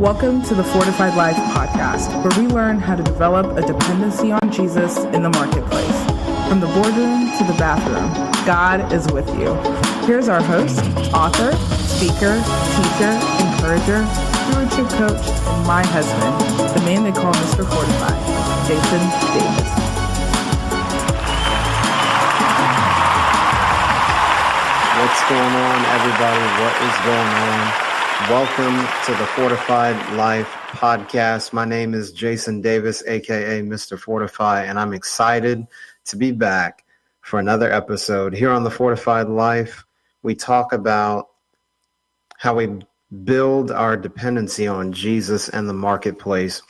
Welcome to the Fortified Life podcast, where we learn how to develop a dependency on Jesus in the marketplace. From the boardroom to the bathroom, God is with you. Here's our host, author, speaker, teacher, encourager, stewardship coach, and my husband, the man they call Mr. Fortified, Jason Davis. What's going on, everybody? What is going on? Welcome to the Fortified Life podcast. My name is Jason Davis, aka Mr. Fortify, and I'm excited to be back for another episode. Here on the Fortified Life, we talk about how we build our dependency on Jesus and the marketplace.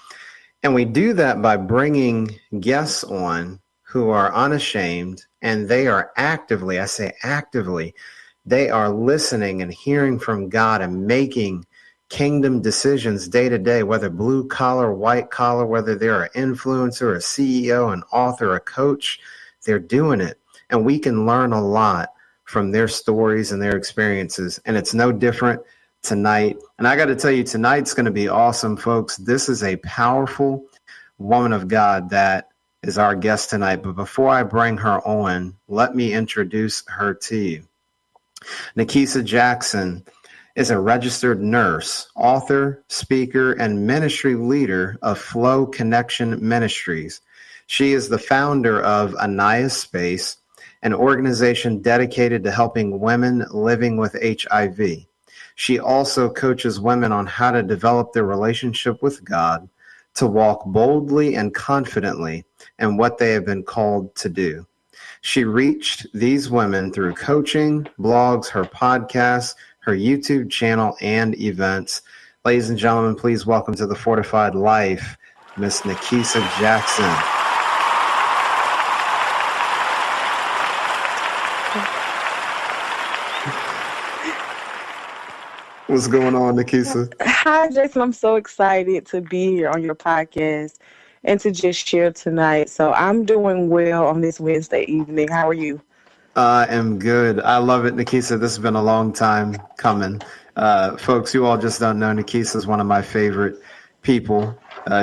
And we do that by bringing guests on who are unashamed, and they are actively, I say actively, they are listening and hearing from God and making kingdom decisions day to day, whether blue collar, white collar, whether they're an influencer, a CEO, an author, a coach, they're doing it. And we can learn a lot from their stories and their experiences. And it's no different tonight. And I got to tell you, tonight's going to be awesome, folks. This is a powerful woman of God that is our guest tonight. But before I bring her on, let me introduce her to you. Nikisa Jackson is a registered nurse, author, speaker, and ministry leader of Flow Connection Ministries. She is the founder of Anaya's Space, an organization dedicated to helping women living with HIV. She also coaches women on how to develop their relationship with God, to walk boldly and confidently in what they have been called to do. She reached these women through coaching, blogs, her podcasts, her YouTube channel, and events. Ladies and gentlemen, please welcome to the Fortified Life, Miss Nikisa Jackson. What's going on, Nikisa? Hi, Jason. I'm so excited to be here on your podcast and to just share tonight. So I'm doing well on this Wednesday evening. How are you? I am good. I love it, Nikisa. This has been a long time coming. Folks, you all just don't know, Nikisa is one of my favorite people.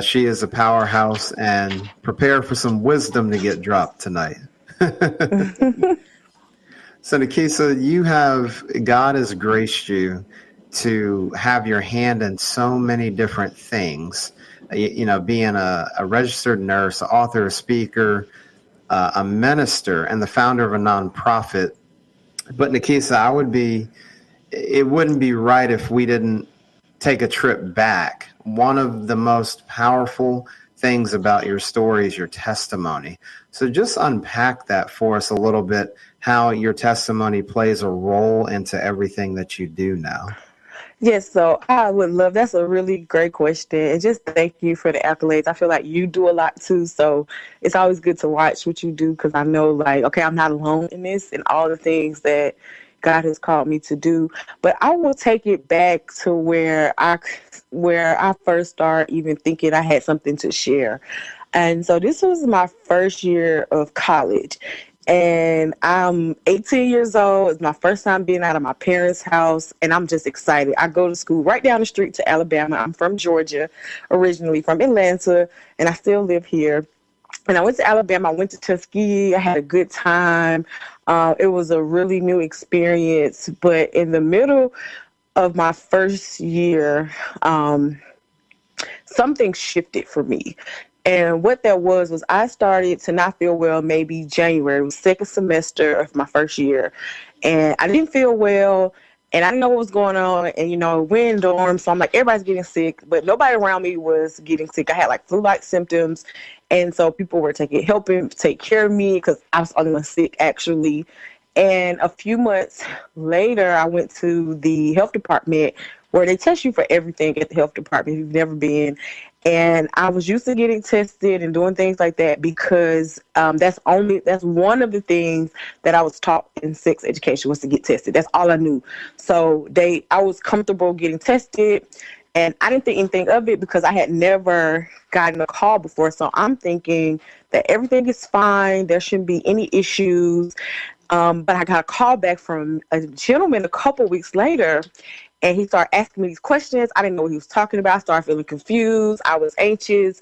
She is a powerhouse, and prepare for some wisdom to get dropped tonight. So, Nikisa, God has graced you to have your hand in so many different things. You know, being a registered nurse, author, a speaker, a minister, and the founder of a nonprofit. But Nikisa, it wouldn't be right if we didn't take a trip back. One of the most powerful things about your story is your testimony. So just unpack that for us a little bit, how your testimony plays a role into everything that you do now. Yes, so I would love, that's a really great question. And just thank you for the accolades. I feel like you do a lot too. So it's always good to watch what you do, because I know, like, okay, I'm not alone in this and all the things that God has called me to do. But I will take it back to where I first started even thinking I had something to share. And so this was my first year of college. And I'm 18 years old. It's my first time being out of my parents' house, and I'm just excited. I go to school right down the street to Alabama. I'm from Georgia, originally from Atlanta, and I still live here. And I went to Alabama. I went to Tuskegee. I had a good time. It was a really new experience. But in the middle of my first year, something shifted for me. And what that was I started to not feel well maybe January. It was second semester of my first year. And I didn't feel well, and I didn't know what was going on. And, you know, we're in dorms, so I'm like, everybody's getting sick, but nobody around me was getting sick. I had like flu-like symptoms. And so people were helping take care of me, because I was the only one sick, actually. And a few months later, I went to the health department, where they test you for everything at the health department if you've never been. And I was used to getting tested and doing things like that, because that's one of the things that I was taught in sex education, was to get tested. That's all I knew. So I was comfortable getting tested, and I didn't think anything of it because I had never gotten a call before. So I'm thinking that everything is fine. There shouldn't be any issues. But I got a call back from a gentleman a couple weeks later, And he started asking me these questions. I didn't know what he was talking about. I started feeling confused. I was anxious.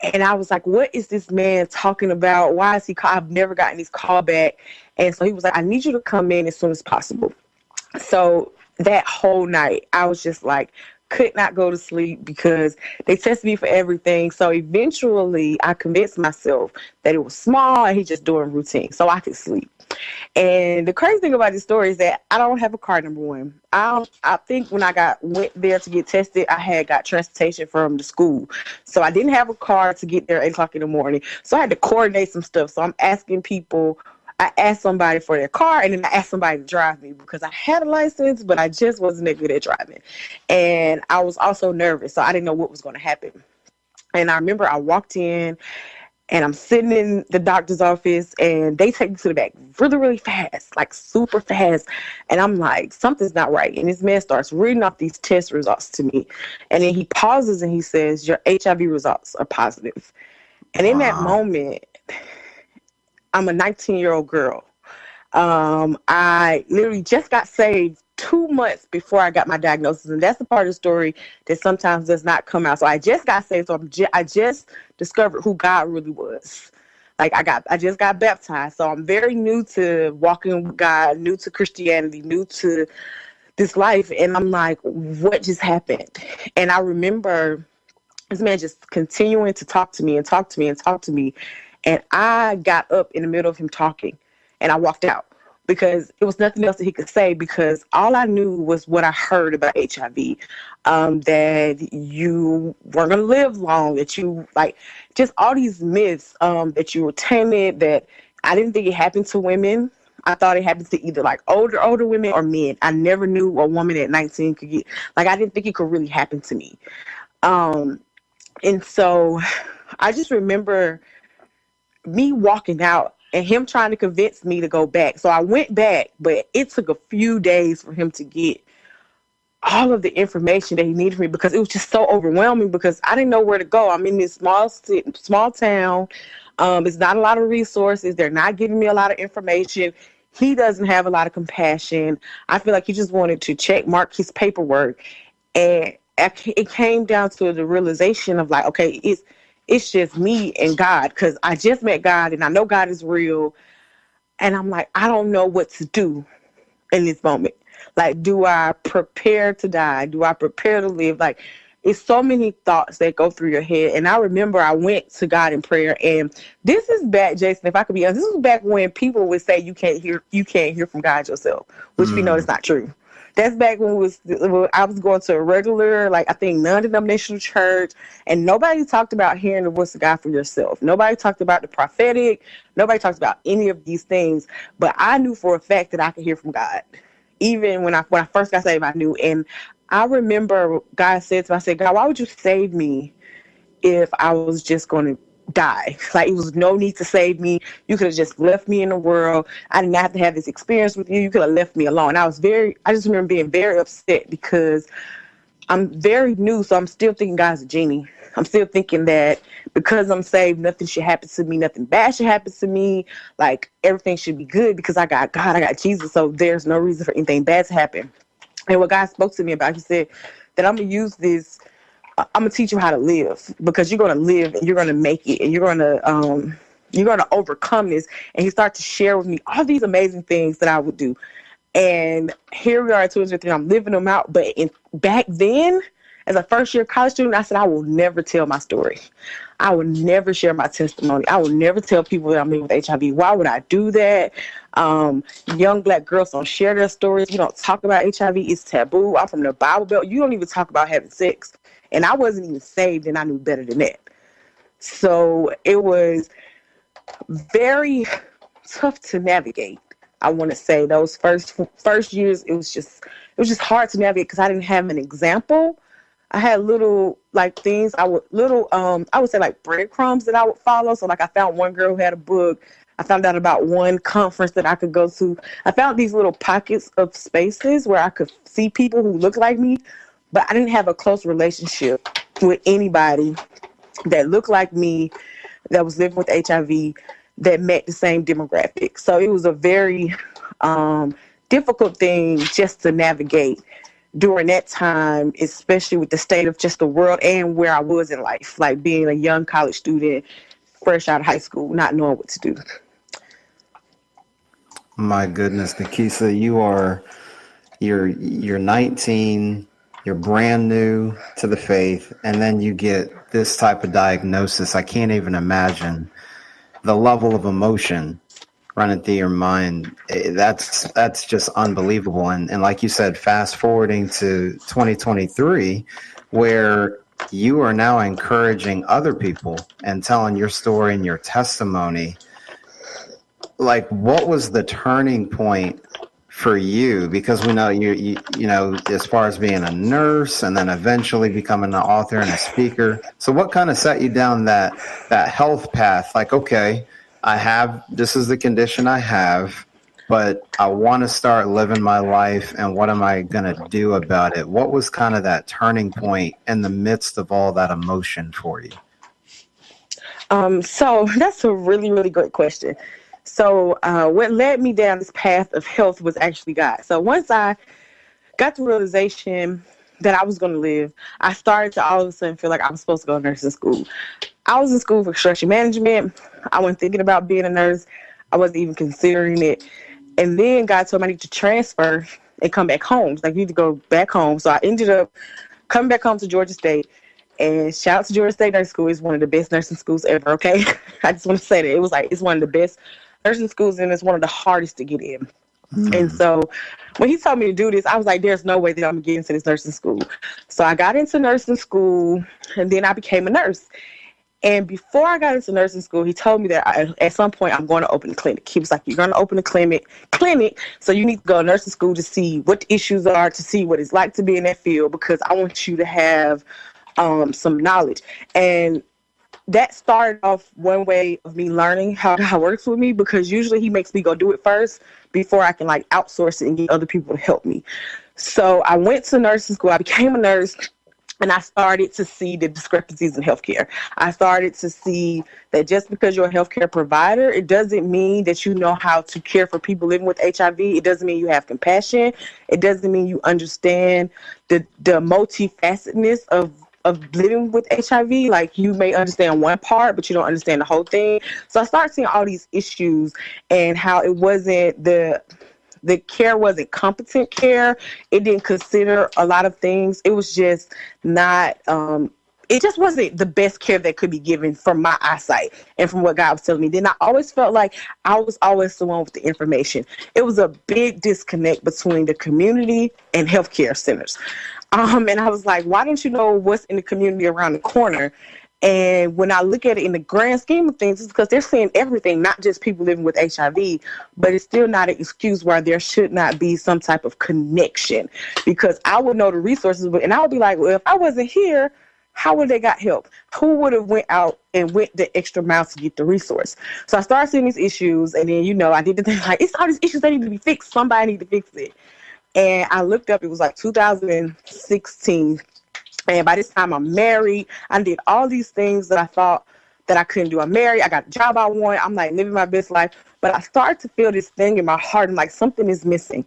And I was like, what is this man talking about? Why is he call? I've never gotten these call back. And so he was like, I need you to come in as soon as possible. So that whole night, I was just like, could not go to sleep because they tested me for everything. So eventually I convinced myself that it was small and he just doing routine so I could sleep. And the crazy thing about this story is that I don't have a car, number one. I think when I went there to get tested, I had got transportation from the school. So I didn't have a car to get there at 8 o'clock in the morning. So I had to coordinate some stuff. So I'm asking people. I asked somebody for their car, and then I asked somebody to drive me because I had a license, but I just wasn't that good at driving. And I was also nervous, so I didn't know what was going to happen. And I remember I walked in, and I'm sitting in the doctor's office, and they take me to the back really, really fast, like super fast. And I'm like, something's not right. And this man starts reading off these test results to me. And then he pauses, and he says, your HIV results are positive. And in that moment, I'm a 19-year-old girl. I literally just got saved 2 months before I got my diagnosis. And that's the part of the story that sometimes does not come out. So I just got saved. So I just discovered who God really was. Like I just got baptized. So I'm very new to walking with God, new to Christianity, new to this life. And I'm like, what just happened? And I remember this man just continuing to talk to me and talk to me and talk to me. And I got up in the middle of him talking and I walked out because it was nothing else that he could say, because all I knew was what I heard about HIV, that you weren't going to live long, that you like just all these myths, that you were timid, that I didn't think it happened to women. I thought it happened to either like older women or men. I never knew a woman at 19 could get, like, I didn't think it could really happen to me. And so I just remember me walking out and him trying to convince me to go back. So I went back, but it took a few days for him to get all of the information that he needed from me, because it was just so overwhelming because I didn't know where to go. I'm in this small town. It's not a lot of resources. They're not giving me a lot of information. He doesn't have a lot of compassion. I feel like he just wanted to check mark his paperwork. And it came down to the realization of like, okay, it's just me and God, because I just met God and I know God is real. And I'm like, I don't know what to do in this moment. Like, do I prepare to die? Do I prepare to live? Like, it's so many thoughts that go through your head. And I remember I went to God in prayer. And this is back, Jason, if I could be honest, this was back when people would say you can't hear from God yourself, which we know is not true. That's back when I was going to a regular, like, I think non-denominational church, and nobody talked about hearing the voice of God for yourself. Nobody talked about the prophetic. Nobody talked about any of these things. But I knew for a fact that I could hear from God. Even when I first got saved, I knew. And I remember God said to me, I said, God, why would you save me if I was just going to die? Like, it was no need to save me. You could have just left me in the world. I didn't have to have this experience with you. You could have left me alone. I just remember being very upset because I'm very new. So I'm still thinking God's a genie. I'm still thinking that because I'm saved, nothing should happen to me. Nothing bad should happen to me. Like, everything should be good because I got God, I got Jesus. So there's no reason for anything bad to happen. And what God spoke to me about, he said that I'm going to use this. I'm going to teach you how to live, because you're going to live and you're going to make it, and you're going to overcome this. And he started to share with me all these amazing things that I would do. And here we are at 2023. I'm living them out. But back then, as a first-year college student, I said, I will never tell my story. I will never share my testimony. I will never tell people that I'm living with HIV. Why would I do that? Young Black girls don't share their stories. You don't talk about HIV. It's taboo. I'm from the Bible Belt. You don't even talk about having sex. And I wasn't even saved, and I knew better than that. So it was very tough to navigate. I want to say those first years, it was just hard to navigate because I didn't have an example. I had little like things I would say like breadcrumbs that I would follow. So like I found one girl who had a book. I found out about one conference that I could go to. I found these little pockets of spaces where I could see people who looked like me, but I didn't have a close relationship with anybody that looked like me, that was living with HIV, that met the same demographic. So it was a very difficult thing just to navigate during that time, especially with the state of just the world and where I was in life, like being a young college student, fresh out of high school, not knowing what to do. My goodness, Nikisa, you're 19, you're brand new to the faith, and then you get this type of diagnosis. I can't even imagine the level of emotion running through your mind. That's just unbelievable. And like you said, fast forwarding to 2023, where you are now encouraging other people and telling your story and your testimony. Like, what was the turning point for you? Because we know you know, as far as being a nurse and then eventually becoming an author and a speaker. So what kind of set you down that health path? Like, okay, this is the condition I have, but I want to start living my life, and what am I going to do about it? What was kind of that turning point in the midst of all that emotion for you? So that's a really, really great question. So what led me down this path of health was actually God. So once I got the realization that I was going to live, I started to all of a sudden feel like I was supposed to go to nursing school. I was in school for construction management. I wasn't thinking about being a nurse. I wasn't even considering it. And then God told me I need to transfer and come back home. Like, you need to go back home. So I ended up coming back home to Georgia State. And shout out to Georgia State Nursing School. It's one of the best nursing schools ever, okay? I just want to say that. It's one of the best nursing schools, and it's one of the hardest to get in. Mm-hmm. And so when he told me to do this, I was like, there's no way that I'm going to get into this nursing school. So I got into nursing school, and then I became a nurse. And before I got into nursing school, he told me that at some point I'm going to open a clinic. He was like, you're going to open a clinic, so you need to go to nursing school to see what the issues are, to see what it's like to be in that field, because I want you to have some knowledge. And that started off one way of me learning how God works with me, because usually he makes me go do it first before I can like outsource it and get other people to help me. So I went to nursing school. I became a nurse, and I started to see the discrepancies in healthcare. I started to see that just because you're a healthcare provider, it doesn't mean that you know how to care for people living with HIV. It doesn't mean you have compassion. It doesn't mean you understand the multifacetedness of living with HIV. Like, you may understand one part, but you don't understand the whole thing. So I started seeing all these issues and how it wasn't the care wasn't competent care. It didn't consider a lot of things. It was just not, it just wasn't the best care that could be given from my eyesight and from what God was telling me. Then I always felt like I was always the one with the information. It was a big disconnect between the community and healthcare centers. And I was like, why don't you know what's in the community around the corner? And when I look at it in the grand scheme of things, it's because they're seeing everything, not just people living with HIV, but it's still not an excuse why there should not be some type of connection, because I would know the resources, and I would be like, well, if I wasn't here, how would they got help? Who would have went out and went the extra mile to get the resource? So I started seeing these issues, and then, I did the thing like, it's all these issues that need to be fixed. Somebody need to fix it. And I looked up, it was like 2016. And by this time I'm married. I did all these things that I thought that I couldn't do. I'm married. I got the job I want. I'm like living my best life. But I started to feel this thing in my heart. And like, something is missing.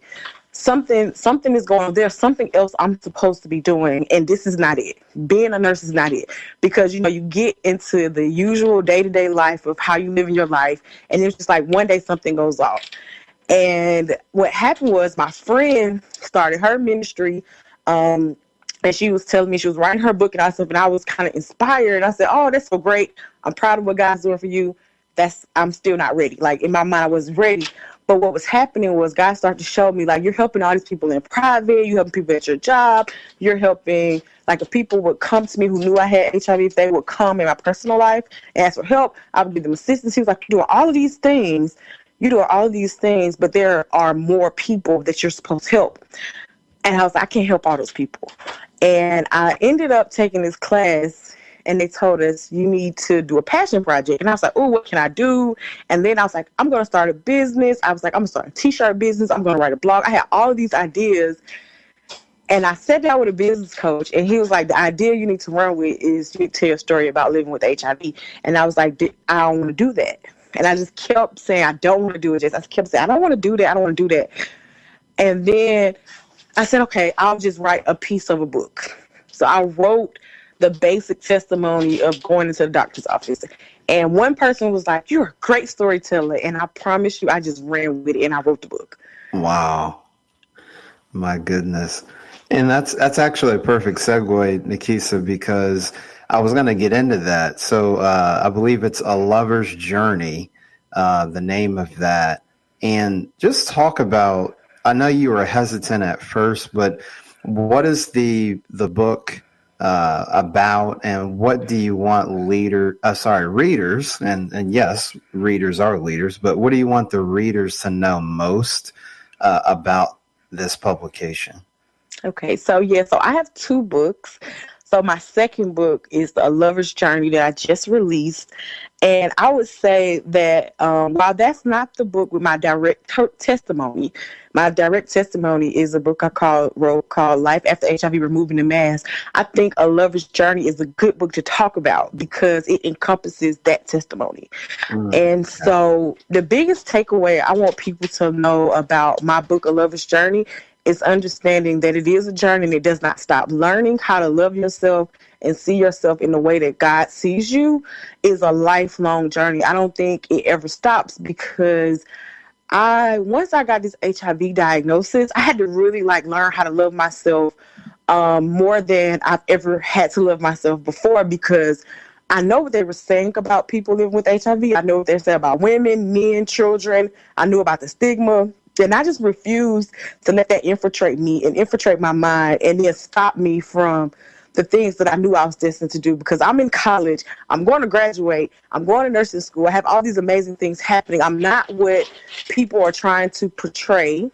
Something is going on. There's something else I'm supposed to be doing. And this is not it. Being a nurse is not it. Because, you get into the usual day-to-day life of how you live in your life. And it's just like one day something goes off. And what happened was my friend started her ministry, and she was telling me, she was writing her book and all stuff, and I was kind of inspired. I said, oh, that's so great. I'm proud of what God's doing for you. I'm still not ready. Like, in my mind, I wasn't ready. But what was happening was God started to show me, like, you're helping all these people in private. You're helping people at your job. You're helping, like, if people would come to me who knew I had HIV, if they would come in my personal life and ask for help, I would give them assistance. He was like, you're doing all of these things. But there are more people that you're supposed to help. And I was like, I can't help all those people. And I ended up taking this class, and they told us, you need to do a passion project. And I was like, oh, what can I do? And then I was like, I'm going to start a business. I was like, I'm going to start a t-shirt business. I'm going to write a blog. I had all of these ideas. And I sat down with a business coach, and he was like, the idea you need to run with is you need to tell your story about living with HIV. And I was like, I don't want to do that. And I just kept saying, I don't want to do it. I kept saying, I don't want to do that. I don't want to do that. And then I said, okay, I'll just write a piece of a book. So I wrote the basic testimony of going into the doctor's office. And one person was like, "You're a great storyteller." And I promise you, I just ran with it and I wrote the book. Wow. My goodness. And that's actually a perfect segue, Nikisa, because I was going to get into that. So I believe it's A Lover's Journey, the name of that. And just talk about, I know you were hesitant at first, but what is the book about, and what do you want readers, and yes, readers are leaders, but what do you want the readers to know most about this publication? Okay, so I have two books. So my second book is A Lover's Journey that I just released. And I would say that while that's not the book with my direct testimony, my direct testimony is a book I wrote called Life After HIV Removing the Mask. I think A Lover's Journey is a good book to talk about because it encompasses that testimony. And so the biggest takeaway I want people to know about my book, A Lover's Journey, is understanding that it is a journey and it does not stop. Learning how to love yourself and see yourself in the way that God sees you is a lifelong journey. I don't think it ever stops because once I got this HIV diagnosis, I had to really learn how to love myself more than I've ever had to love myself before, because I know what they were saying about people living with HIV. I know what they said about women, men, children. I knew about the stigma. And I just refused to let that infiltrate me and infiltrate my mind and then stop me from the things that I knew I was destined to do, because I'm in college. I'm going to graduate. I'm going to nursing school. I have all these amazing things happening. I'm not what people are trying to portray.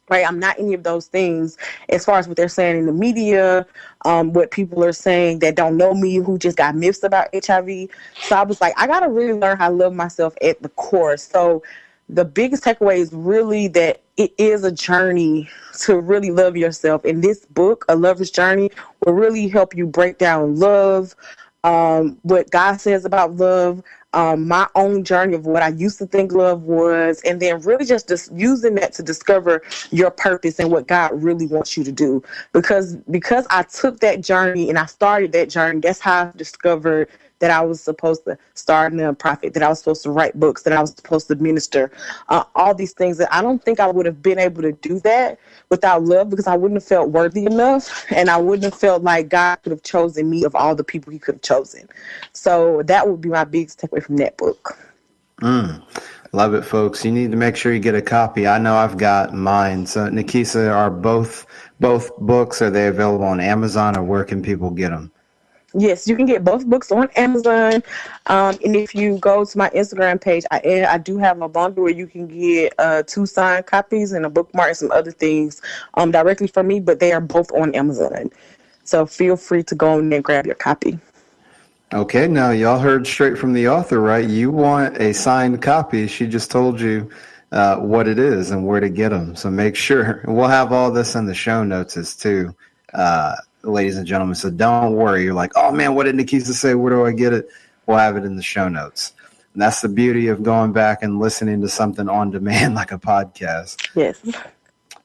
Right? I'm not any of those things as far as what they're saying in the media, what people are saying that don't know me, who just got myths about HIV. So I was like, I got to really learn how to love myself at the core. So the biggest takeaway is really that it is a journey to really love yourself. And this book, A Lover's Journey, will really help you break down love, what God says about love, my own journey of what I used to think love was, and then really just using that to discover your purpose and what God really wants you to do. Because I took that journey and I started that journey, that's how I discovered that I was supposed to start a nonprofit, that I was supposed to write books, that I was supposed to minister, all these things that I don't think I would have been able to do that without love, because I wouldn't have felt worthy enough and I wouldn't have felt like God could have chosen me of all the people he could have chosen. So that would be my biggest takeaway from that book. Love it, folks. You need to make sure you get a copy. I know I've got mine. So Nikisa, are both books, are they available on Amazon, or where can people get them? Yes, you can get both books on Amazon. And if you go to my Instagram page, I do have a bundle where you can get 2 signed copies and a bookmark and some other things directly from me, but they are both on Amazon. So feel free to go in there and grab your copy. Okay, now y'all heard straight from the author, right? You want a signed copy. She just told you what it is and where to get them. So make sure. We'll have all this in the show notes too. Ladies and gentlemen, so don't worry. You're like, oh man, what did Nikisa say? Where do I get it? We'll have it in the show notes. And that's the beauty of going back and listening to something on demand like a podcast. Yes.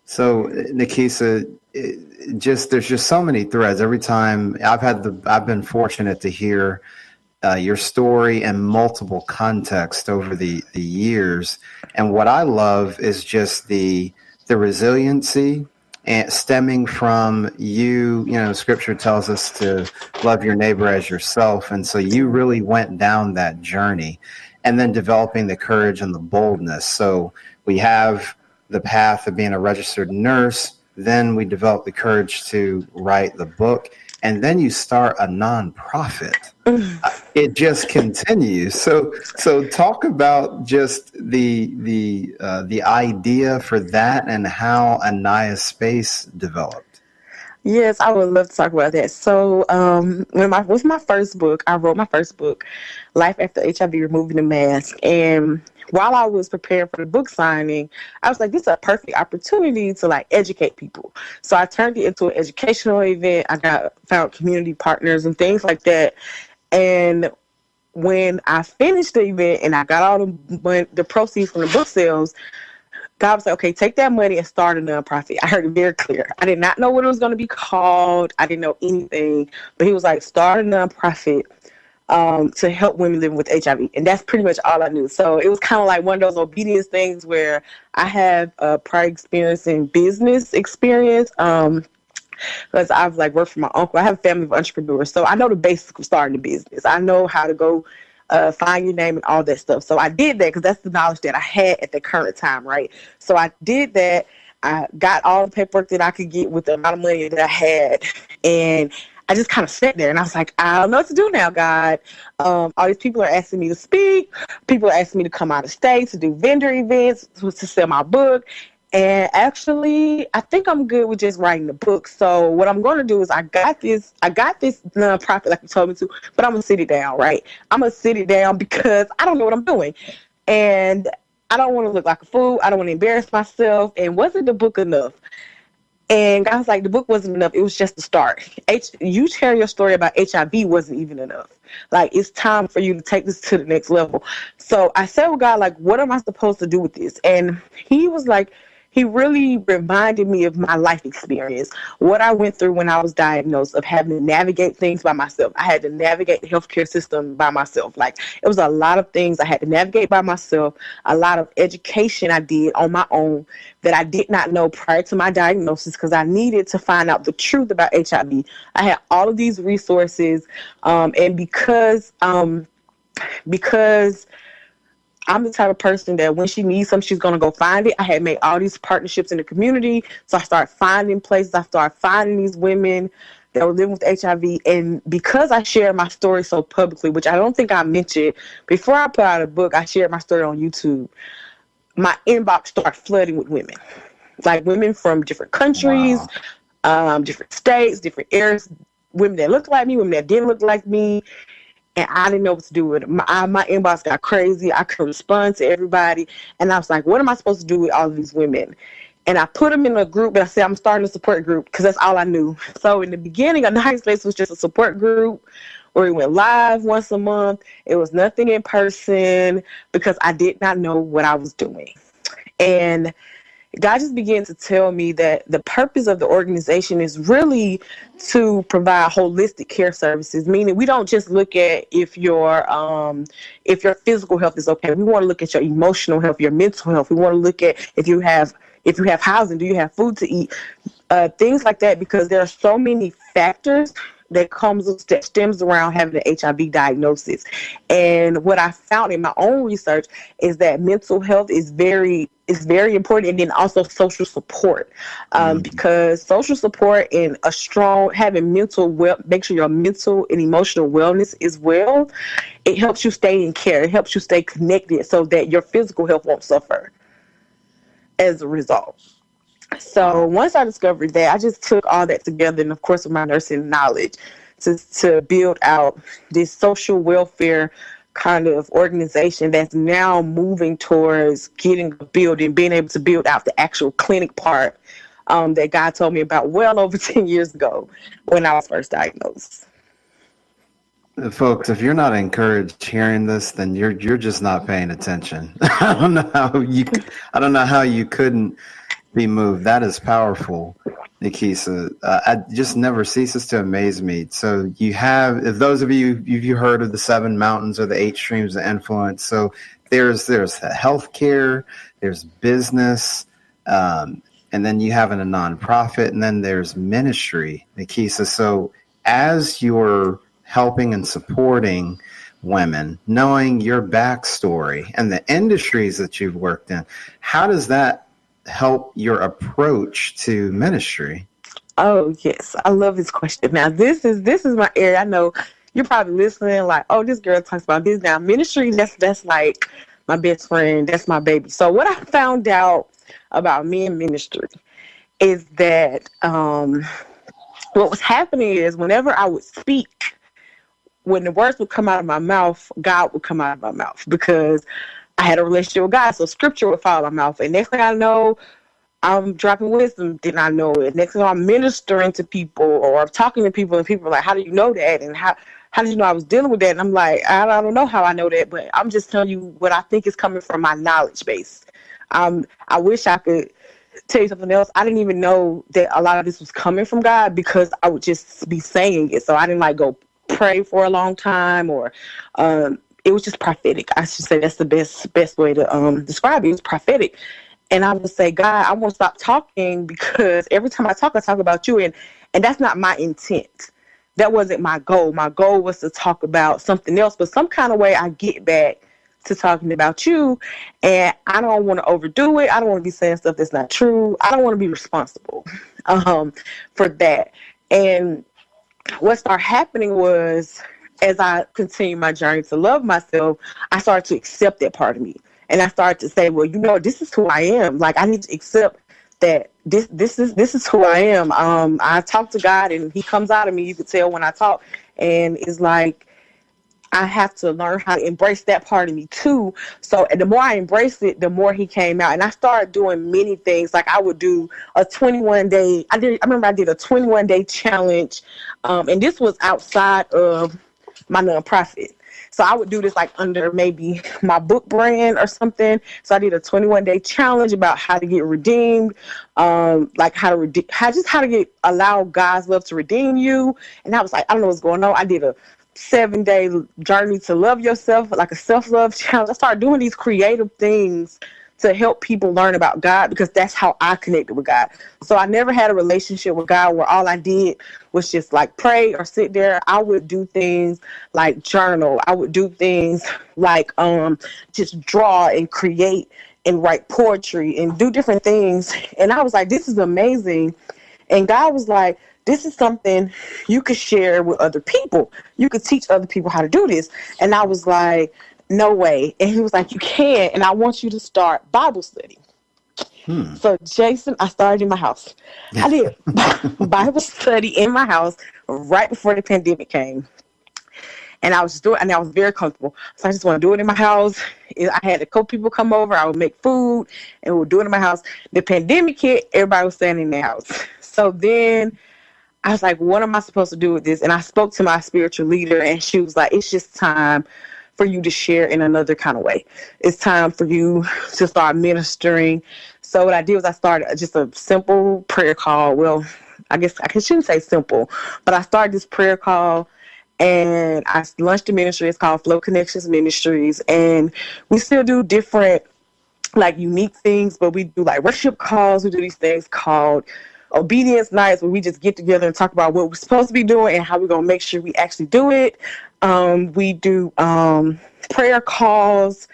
So Nikisa, there's just so many threads. Every time I've been fortunate to hear your story in multiple contexts over the years. And what I love is just the resiliency, and stemming from you know, Scripture tells us to love your neighbor as yourself. And so you really went down that journey, and then developing the courage and the boldness. So we have the path of being a registered nurse. Then we develop the courage to write the book. And then you start a nonprofit. It just continues. So talk about just the idea for that and how Anaya Space developed. Yes, I would love to talk about that. So with my first book, I wrote my first book, Life After HIV Removing the Mask. And while I was preparing for the book signing, I was like, this is a perfect opportunity to educate people. So I turned it into an educational event. I found community partners and things like that. And when I finished the event and I got all the proceeds from the book sales, God was like, okay, take that money and start a nonprofit. I heard it very clear. I did not know what it was going to be called. I didn't know anything. But he was like, start a nonprofit to help women living with HIV. And that's pretty much all I knew. So it was kind of like one of those obedience things where I have a prior experience in business experience. Because I've like worked for my uncle. I have a family of entrepreneurs. So I know the basics of starting a business. I know how to go find your name and all that stuff. So I did that because that's the knowledge that I had at the current time, right? So I did that. I got all the paperwork that I could get with the amount of money that I had. And I just kind of sat there and I was like, I don't know what to do now, God. All these people are asking me to speak. People are asking me to come out of state to do vendor events, to sell my book. And actually, I think I'm good with just writing the book. So what I'm going to do is I got this nonprofit like you told me to, but I'm going to sit it down, right? I'm going to sit it down because I don't know what I'm doing. And I don't want to look like a fool. I don't want to embarrass myself. And wasn't the book enough? And I was like, the book wasn't enough. It was just the start. You sharing your story about HIV wasn't even enough. Like, it's time for you to take this to the next level. So I said, well, God, like, what am I supposed to do with this? And he was like, he really reminded me of my life experience, what I went through when I was diagnosed, of having to navigate things by myself. I had to navigate the healthcare system by myself. Like, it was a lot of things I had to navigate by myself, a lot of education I did on my own that I did not know prior to my diagnosis because I needed to find out the truth about HIV. I had all of these resources, and because I'm the type of person that when she needs something, she's going to go find it. I had made all these partnerships in the community. So I started finding places. I started finding these women that were living with HIV. And because I shared my story so publicly, which I don't think I mentioned, before I put out a book, I shared my story on YouTube. My inbox started flooding with women. Like women from different countries, different states, different areas, women that looked like me, women that didn't look like me. And I didn't know what to do with it. My inbox got crazy. I couldn't respond to everybody. And I was like, what am I supposed to do with all of these women? And I put them in a group, and I said, I'm starting a support group because that's all I knew. So in the beginning, A Nice Place was just a support group where we went live once a month. It was nothing in person because I did not know what I was doing. And God just began to tell me that the purpose of the organization is really to provide holistic care services, meaning we don't just look at if your physical health is okay. We want to look at your emotional health, your mental health. We want to look at if you have housing, do you have food to eat, things like that, because there are so many factors that stems around having an HIV diagnosis. And what I found in my own research is that mental health is very important, and then also social support, because social support and having make sure your mental and emotional wellness is well. It helps you stay in care. It helps you stay connected so that your physical health won't suffer as a result. So once I discovered that, I just took all that together, and of course with my nursing knowledge, to build out this social welfare kind of organization that's now moving towards getting a building, being able to build out the actual clinic part that God told me about well over 10 years ago when I was first diagnosed. Folks, if you're not encouraged hearing this, then you're just not paying attention. I don't know how you couldn't be moved. That is powerful, Nikisa. I just never ceases to amaze me. So if those of you've heard of the 7 mountains or the 8 streams of influence. So there's healthcare, there's business, and then you have a nonprofit, and then there's ministry, Nikisa. So as you're helping and supporting women, knowing your backstory and the industries that you've worked in, how does that help your approach to ministry? Oh yes, I love this question. Now this is my area. I know you're probably listening like, oh, this girl talks about this. Now ministry, that's like my best friend. That's my baby. So what I found out about me and ministry is that what was happening is whenever I would speak, when the words would come out of my mouth, God would come out of my mouth because I had a relationship with God. So scripture would fall out of my mouth. And next thing I know, I'm dropping wisdom, did not know it. Next thing I'm ministering to people or I'm talking to people, and people are like, how do you know that? And how did you know I was dealing with that? And I'm like, I don't know how I know that, but I'm just telling you what I think is coming from my knowledge base. I wish I could tell you something else. I didn't even know that a lot of this was coming from God because I would just be saying it. So I didn't like go pray for a long time, or it was just prophetic. I should say that's the best way to describe it. It was prophetic. And I would say, God, I won't stop talking because every time I talk about you, and that's not my intent. That wasn't my goal. My goal was to talk about something else, but some kind of way I get back to talking about you, and I don't want to overdo it. I don't want to be saying stuff that's not true. I don't want to be responsible for that. And what started happening was, as I continued my journey to love myself, I started to accept that part of me. And I started to say, well, this is who I am. Like, I need to accept that this is who I am. I talk to God and he comes out of me. You can tell when I talk, and it's like, I have to learn how to embrace that part of me too. So the more I embraced it, the more he came out. And I started doing many things. Like, I would do a 21-day. I remember I did a 21-day challenge. And this was outside of my nonprofit. So I would do this like under maybe my book brand or something. So I did a 21-day challenge about how to get redeemed, like how to allow God's love to redeem you. And I was like, I don't know what's going on. I did a 7-day journey to love yourself, like a self-love challenge. I started doing these creative things to help people learn about God, because that's how I connected with God. So I never had a relationship with God where all I did was just like pray or sit there. I would do things like journal. I would do things like just draw and create and write poetry and do different things. And I was like, this is amazing. And God was like, this is something you could share with other people. You could teach other people how to do this. And I was like, no way. And he was like, you can, and I want you to start Bible study. So, Jason, I started in my house. I did Bible study in my house right before the pandemic came. And I was just doing it, and I was very comfortable. So I just want to do it in my house. I had a couple people come over. I would make food, and we would do it in my house. The pandemic hit, everybody was staying in their house. So then I was like, what am I supposed to do with this? And I spoke to my spiritual leader, and she was like, it's just time for you to share in another kind of way. It's time for you to start ministering. So what I did was I started just a simple prayer call. Well, I guess I shouldn't say simple, but I started this prayer call, and I launched a ministry. It's called Flow Connections Ministries. And we still do different, like, unique things, but we do like worship calls. We do these things called obedience nights, where we just get together and talk about what we're supposed to be doing and how we're going to make sure we actually do it. We do prayer calls,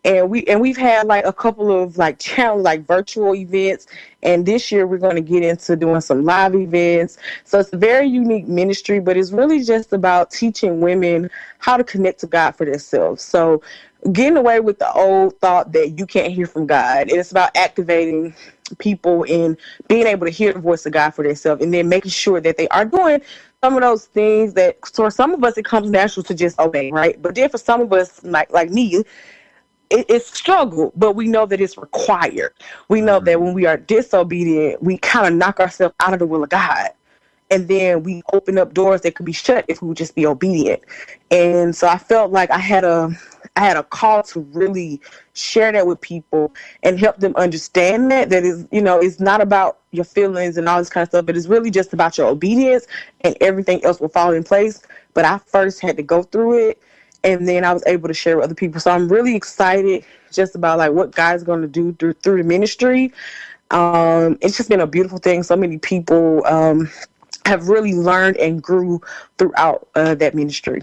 and we've had like a couple of like challenge, like virtual events. And this year we're going to get into doing some live events. So it's a very unique ministry, but it's really just about teaching women how to connect to God for themselves. So getting away with the old thought that you can't hear from God. It's about activating people in being able to hear the voice of God for themselves, and then making sure that they are doing some of those things that, for some of us, it comes natural to just obey, right? But then for some of us, like me, it's struggle, but we know that it's required. We know that when we are disobedient, we kind of knock ourselves out of the will of God. And then we open up doors that could be shut if we would just be obedient. And so I felt like I had a call to really share that with people and help them understand that is, it's not about your feelings and all this kind of stuff, but it's really just about your obedience, and everything else will fall in place. But I first had to go through it, and then I was able to share with other people. So I'm really excited just about like what God's going to do through the ministry. It's just been a beautiful thing. So many people have really learned and grew throughout that ministry.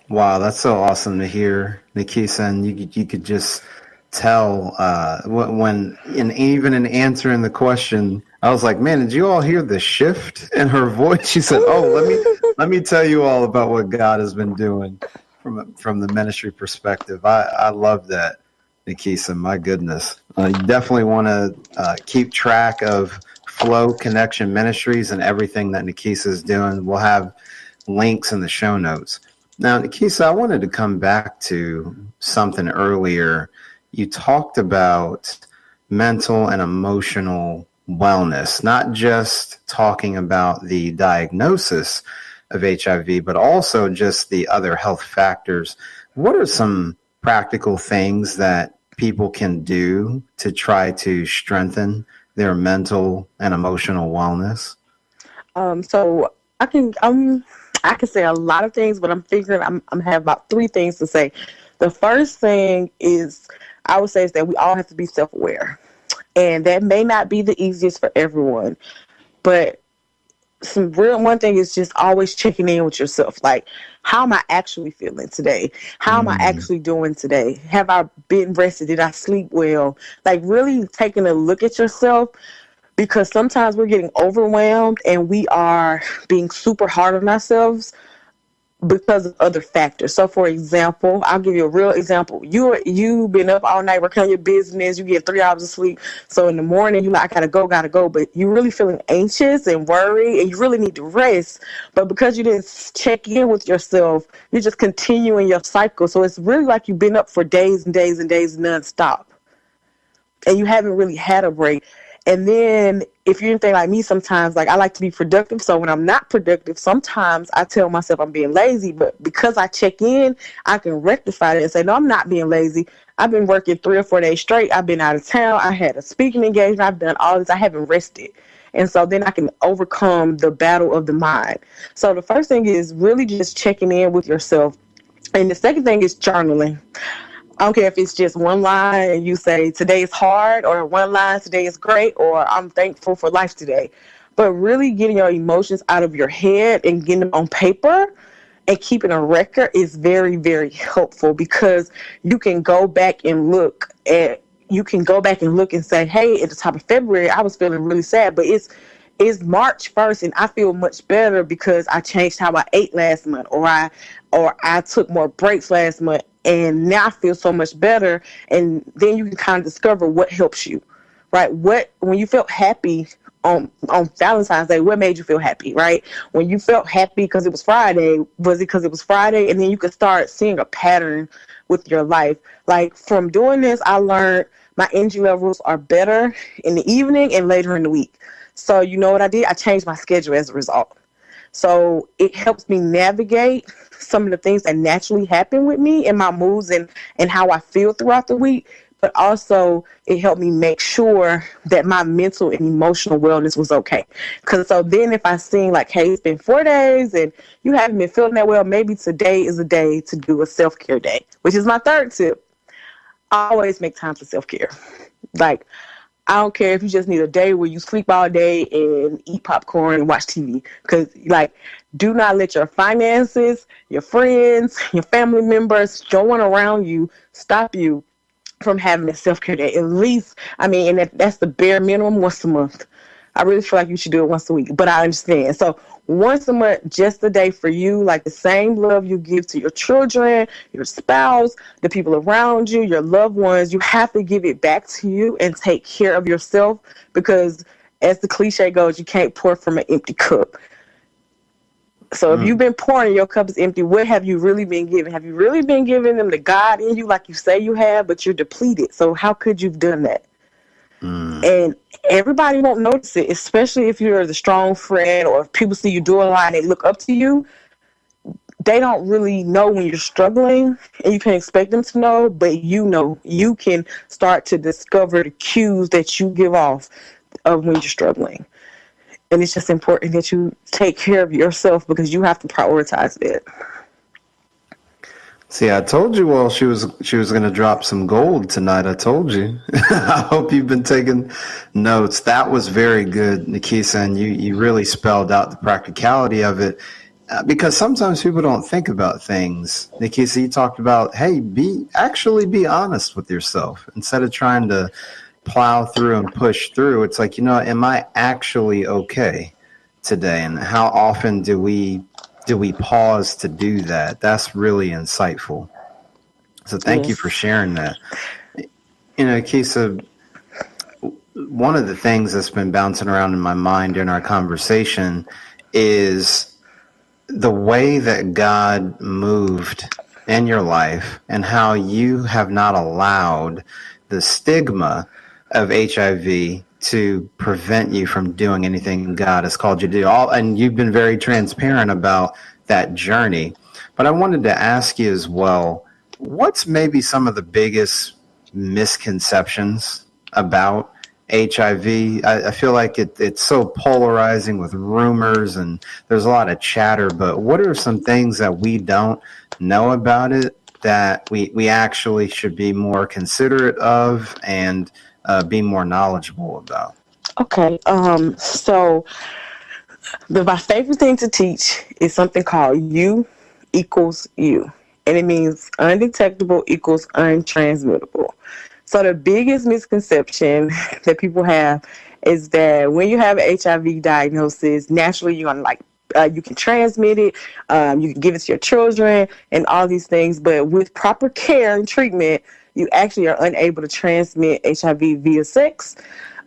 Wow, that's so awesome to hear, Nikisa. And you could just tell when even in answering the question, I was like, man, did you all hear the shift in her voice? She said, oh, let me tell you all about what God has been doing from the ministry perspective. I love that, Nikisa. My goodness. You definitely want to keep track of Flow Connection Ministries and everything that Nikisa is doing. We'll have links in the show notes. Now, Nikisa, I wanted to come back to something earlier. You talked about mental and emotional wellness, not just talking about the diagnosis of HIV, but also just the other health factors. What are some practical things that people can do to try to strengthen their mental and emotional wellness? So I can say a lot of things, but I'm figuring I'm have about three things to say. The first thing is I would say is that we all have to be self-aware, and that may not be the easiest for everyone, but one thing is just always checking in with yourself. Like, how am I actually feeling today? How am I actually doing today? Have I been rested? Did I sleep well? Like, really taking a look at yourself, because sometimes we're getting overwhelmed and we are being super hard on ourselves because of other factors. So, for example, I'll give you a real example. You've been up all night working on your business. You get 3 hours of sleep. So in the morning, you're like, I gotta go. But you're really feeling anxious and worried, and you really need to rest. But because you didn't check in with yourself, you're just continuing your cycle. So it's really like you've been up for days and days and days nonstop, and you haven't really had a break. And then if you're anything like me, sometimes, like, I like to be productive. So when I'm not productive, sometimes I tell myself I'm being lazy. But because I check in, I can rectify it and say, no, I'm not being lazy. I've been working 3 or 4 days straight. I've been out of town. I had a speaking engagement. I've done all this. I haven't rested. And so then I can overcome the battle of the mind. So the first thing is really just checking in with yourself. And the second thing is journaling. I don't care if it's just one line and you say today is hard, or one line today is great, or I'm thankful for life today. But really getting your emotions out of your head and getting them on paper and keeping a record is very, very helpful, because you can go back and look and say, hey, at the top of February, I was feeling really sad, but it's March 1st and I feel much better because I changed how I ate last month, or I took more breaks last month, and now I feel so much better. And then you can kind of discover what helps you, right? When you felt happy on Valentine's Day, what made you feel happy, right? When you felt happy because it was Friday, was it because it was Friday? And then you could start seeing a pattern with your life. Like, from doing this, I learned my energy levels are better in the evening and later in the week. So you know what I did? I changed my schedule as a result. So it helps me navigate some of the things that naturally happen with me and my moods and how I feel throughout the week. But also it helped me make sure that my mental and emotional wellness was okay. Because so then if I seen like, hey, it's been 4 days and you haven't been feeling that well, maybe today is a day to do a self-care day, which is my third tip. I always make time for self-care. Like, I don't care if you just need a day where you sleep all day and eat popcorn and watch TV. Because, like, do not let your finances, your friends, your family members, no one around you stop you from having a self-care day. At least, and that's the bare minimum, once a month. I really feel like you should do it once a week, but I understand. So once a month, just a day for you, like the same love you give to your children, your spouse, the people around you, your loved ones, you have to give it back to you and take care of yourself, because as the cliche goes, you can't pour from an empty cup. So if you've been pouring and your cup is empty, what have you really been giving? Have you really been giving them the God in you like you say you have, but you're depleted? So how could you've done that? And everybody won't notice it, especially if you're the strong friend, or if people see you doing a lot and they look up to you. They don't really know when you're struggling, and you can't expect them to know, but you can start to discover the cues that you give off of when you're struggling. And it's just important that you take care of yourself, because you have to prioritize it. See, I told you all she was going to drop some gold tonight. I told you. I hope you've been taking notes. That was very good, Nikisa, and you really spelled out the practicality of it, because sometimes people don't think about things. Nikisa, you talked about, hey, be honest with yourself instead of trying to plow through and push through. It's like, am I actually okay today? And how often do we pause to do that? That's really insightful. So thank you for sharing that. Kisa, one of the things that's been bouncing around in my mind during our conversation is the way that God moved in your life and how you have not allowed the stigma of HIV to prevent you from doing anything God has called you to do. And you've been very transparent about that journey. But I wanted to ask you as well, what's maybe some of the biggest misconceptions about HIV. I feel like it's so polarizing with rumors and there's a lot of chatter, but what are some things that we don't know about it that we actually should be more considerate of and be more knowledgeable about? Okay. So my favorite thing to teach is something called U equals U. And it means undetectable equals untransmittable. So the biggest misconception that people have is that when you have an HIV diagnosis, naturally you're gonna you can transmit it, you can give it to your children, and all these things. But with proper care and treatment, you actually are unable to transmit HIV via sex,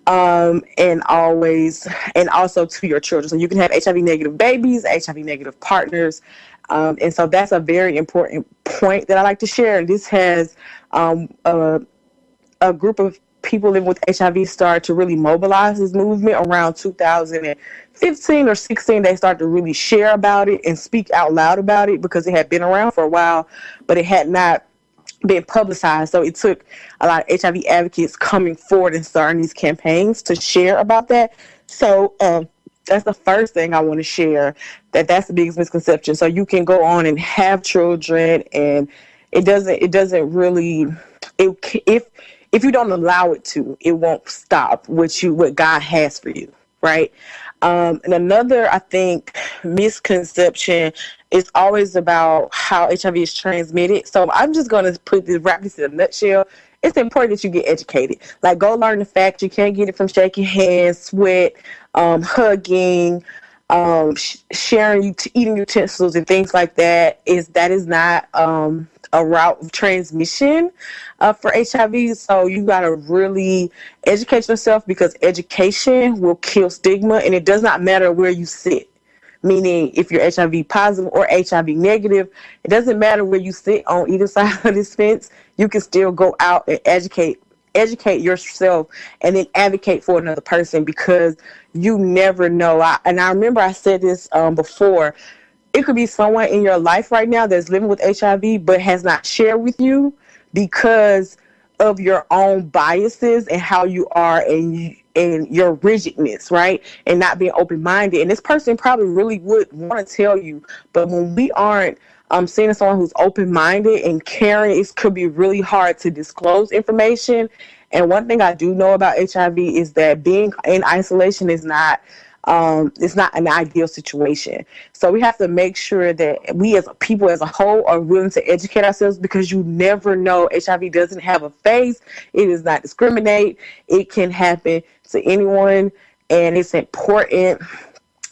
and also to your children. So you can have HIV negative babies, HIV negative partners. And so that's a very important point that I like to share. And this has a group of people living with HIV started to really mobilize this movement around 2015 or 16. They started to really share about it and speak out loud about it because it had been around for a while, but it had not been publicized. So it took a lot of HIV advocates coming forward and starting these campaigns to share about that. So that's the first thing I want to share, that's the biggest misconception. So you can go on and have children, and it doesn't really, if you don't allow it to, it won't stop what God has for you, right? And another, I think, misconception is always about how HIV is transmitted. So I'm just going to wrap this in a nutshell. It's important that you get educated. Like, go learn the fact you can't get it from shaking hands, sweat, hugging, sharing eating utensils and things like that. That is not a route of transmission for HIV. So you got to really educate yourself, because education will kill stigma, and it does not matter where you sit. Meaning, if you're HIV positive or HIV negative, it doesn't matter where you sit on either side of this fence. You can still go out and educate yourself and then advocate for another person, because you never know. I remember I said this before. It could be someone in your life right now that's living with HIV but has not shared with you because of your own biases and how you are and your rigidness, right? And not being open-minded. And this person probably really would want to tell you, but when we aren't seeing someone who's open-minded and caring, it could be really hard to disclose information. And one thing I do know about HIV is that being in isolation is not it's not an ideal situation. So we have to make sure that we as a people as a whole are willing to educate ourselves, because you never know. HIV doesn't have a face. It does not discriminate. It can happen to anyone. And it's important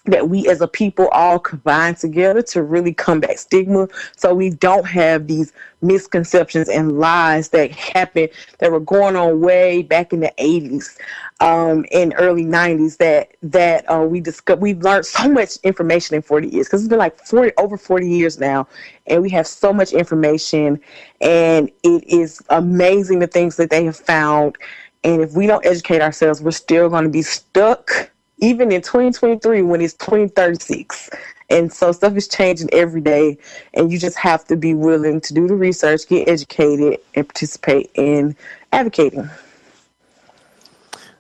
that we as a people all combine together to really combat stigma, so we don't have these misconceptions and lies that happened, that were going on way back in the 80s and early 90s, that we've learned so much information in 40 years, because it's been like over 40 years now, and we have so much information, and it is amazing the things that they have found. And if we don't educate ourselves, we're still going to be stuck even in 2023 when it's 2036. And so stuff is changing every day, and you just have to be willing to do the research, get educated, and participate in advocating.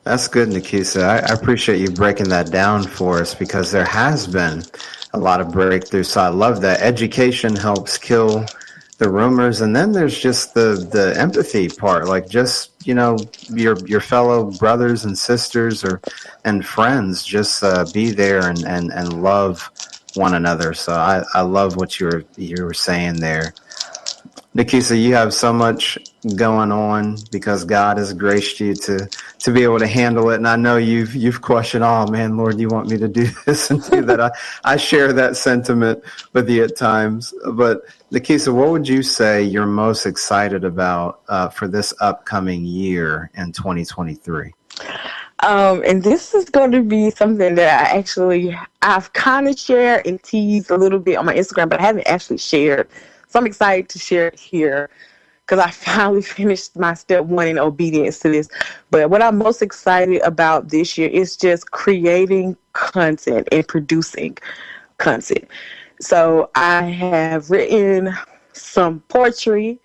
That's good, Nikisa. I appreciate you breaking that down for us, because there has been a lot of breakthroughs. So I love that. Education helps kill the rumors, and then there's just the empathy part, like just, your fellow brothers and sisters and friends, just be there and love one another. So I love what you were saying there. Nikisa, you have so much going on because God has graced you to be able to handle it. And I know you've questioned, oh man, Lord, you want me to do this and do that. I share that sentiment with you at times. But Nikisa, what would you say you're most excited about for this upcoming year in 2023? And this is going to be something that I've kind of shared and teased a little bit on my Instagram, but I haven't actually shared. So I'm excited to share it here, because I finally finished my step 1 in obedience to this. But what I'm most excited about this year is just creating content and producing content. So I have written some poetry,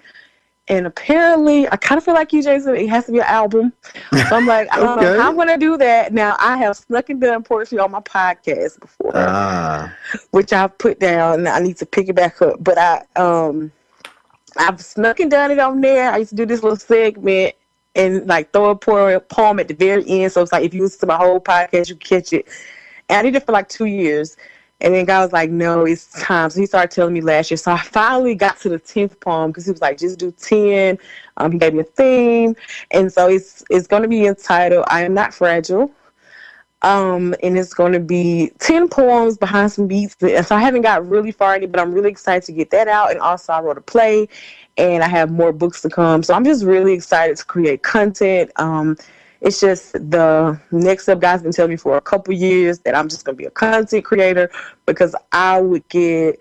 And apparently, I kind of feel like you, Jason, it has to be an album. So I'm like, I don't know how I'm going to do that. Now, I have snuck and done poetry on my podcast before, which I've put down. I need to pick it back up. But I've snuck and done it on there. I used to do this little segment and like throw a poem at the very end. So it's like if you listen to my whole podcast, you can catch it. And I did it for like 2 years. And then God was like, no, it's time. So he started telling me last year. So I finally got to the 10th poem because he was like, just do 10. He gave me a theme. And so it's going to be entitled, I Am Not Fragile. And it's going to be 10 poems behind some beats. And so I haven't got really far in it, but I'm really excited to get that out. And also I wrote a play and I have more books to come. So I'm just really excited to create content. It's just the next step. God's been telling me for a couple years that I'm just going to be a content creator because I would get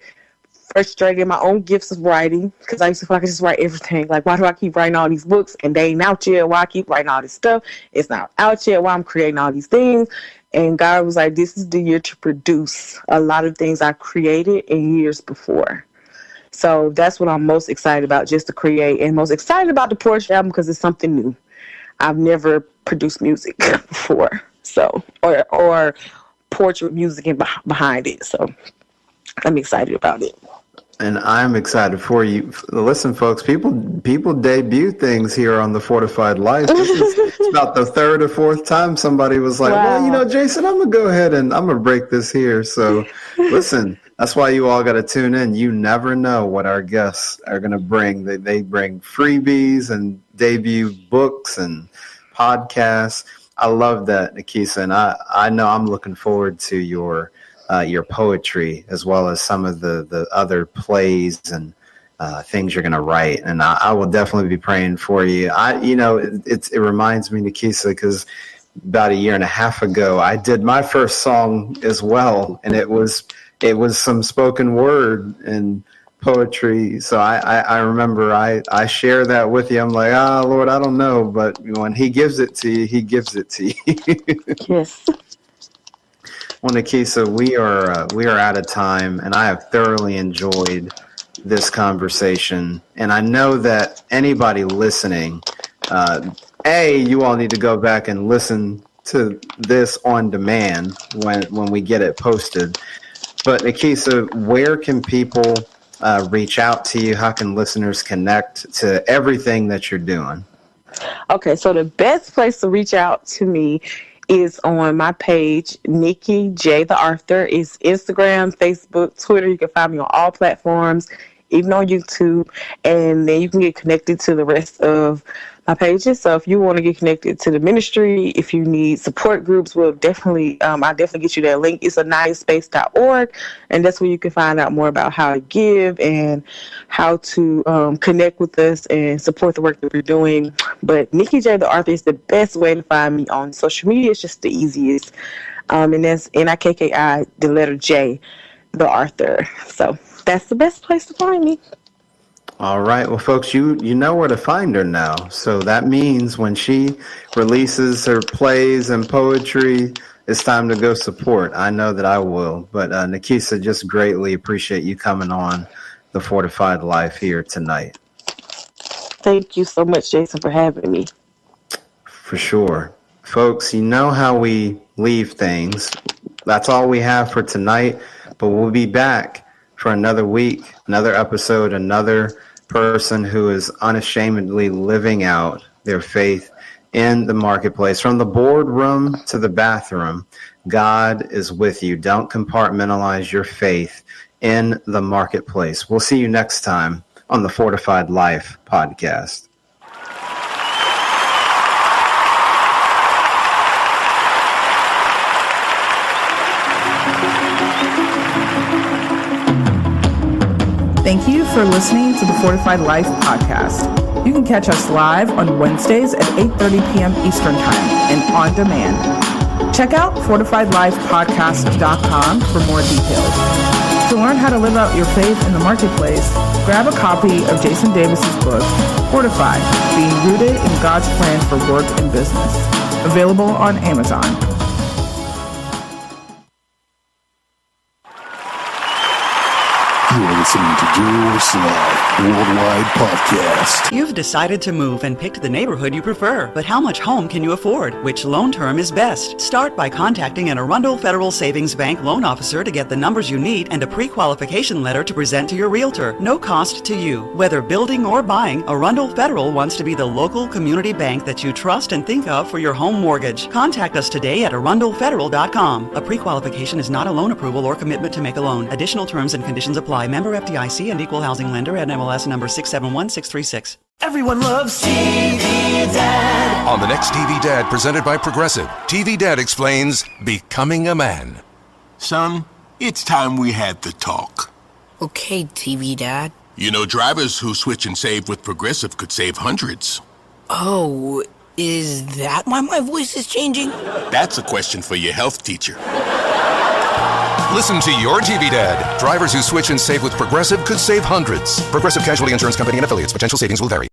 frustrated in my own gifts of writing because I used to feel like I just write everything. Like, why do I keep writing all these books and they ain't out yet? Why I keep writing all this stuff? It's not out yet. Why I'm creating all these things? And God was like, this is the year to produce a lot of things I created in years before. So that's what I'm most excited about, just to create, and most excited about the poetry album because it's something new. I've never produced music before, so or portrait music and behind it. So I'm excited about it. And I'm excited for you. Listen, folks, people debut things here on the Fortified Life. It's about the third or fourth time somebody was like, wow. Well, Jason, I'm going to go ahead and I'm going to break this here. So listen, that's why you all got to tune in. You never know what our guests are going to bring. They bring freebies and debut books and podcasts. I love that, Nikisa. And I know I'm looking forward to your poetry as well as some of the other plays and things you're going to write. And I will definitely be praying for you. It reminds me, Nikisa, because about 1.5 years ago, I did my first song as well. And it was some spoken word and poetry. So I remember I share that with you. I'm like, Lord, I don't know. But when he gives it to you, he gives it to you. Yes. Well, Nikisa, we are out of time, and I have thoroughly enjoyed this conversation. And I know that anybody listening, you all need to go back and listen to this on demand when we get it posted. But Nikisa, where can people reach out to you? How can listeners connect to everything that you're doing? Okay, so the best place to reach out to me is on my page, Nikki J. the Author. It's Instagram, Facebook, Twitter. You can find me on all platforms, even on YouTube. And then you can get connected to the rest of my pages. So if you want to get connected to the ministry, if you need support groups, I'll definitely get you that link. It's aniyaspace.org, and that's where you can find out more about how to give and how to connect with us and support the work that we're doing. But Nikki J. the Author is the best way to find me on social media. It's just the easiest. And that's NIKKI, the letter J, the Author. So that's the best place to find me. All right. Well, folks, you know where to find her now. So that means when she releases her plays and poetry, it's time to go support. I know that I will. But Nikisa, just greatly appreciate you coming on the Fortified Life here tonight. Thank you so much, Jason, for having me. For sure. Folks, you know how we leave things. That's all we have for tonight, but we'll be back for another week, another episode, another person who is unashamedly living out their faith in the marketplace. From the boardroom to the bathroom, God is with you. Don't compartmentalize your faith in the marketplace. We'll see you next time on the Fortified Life podcast. Thank you for listening to the Fortified Life podcast. You can catch us live on Wednesdays at 8:30 p.m. Eastern Time and on demand. Check out fortifiedlifepodcast.com for more details. To learn how to live out your faith in the marketplace, grab a copy of Jason Davis's book, Fortified, Being Rooted in God's Plan for Work and Business, available on Amazon. You're listening to Your Slide Worldwide Podcast. You've decided to move and picked the neighborhood you prefer, but how much home can you afford? Which loan term is best? Start by contacting an Arundel Federal Savings Bank loan officer to get the numbers you need and a pre-qualification letter to present to your realtor. No cost to you. Whether building or buying, Arundel Federal wants to be the local community bank that you trust and think of for your home mortgage. Contact us today at arundelfederal.com. A pre-qualification is not a loan approval or commitment to make a loan. Additional terms and conditions apply. Member FDIC and equal housing lender at MLS number 671636. Everyone loves TV Dad. On the next TV Dad, presented by Progressive, TV Dad explains becoming a man. Son, it's time we had the talk. Okay, TV Dad. You know, drivers who switch and save with Progressive could save hundreds. Oh, is that why my voice is changing? That's a question for your health teacher. Listen to your TV Dad. Drivers who switch and save with Progressive could save hundreds. Progressive Casualty Insurance Company and affiliates. Potential savings will vary.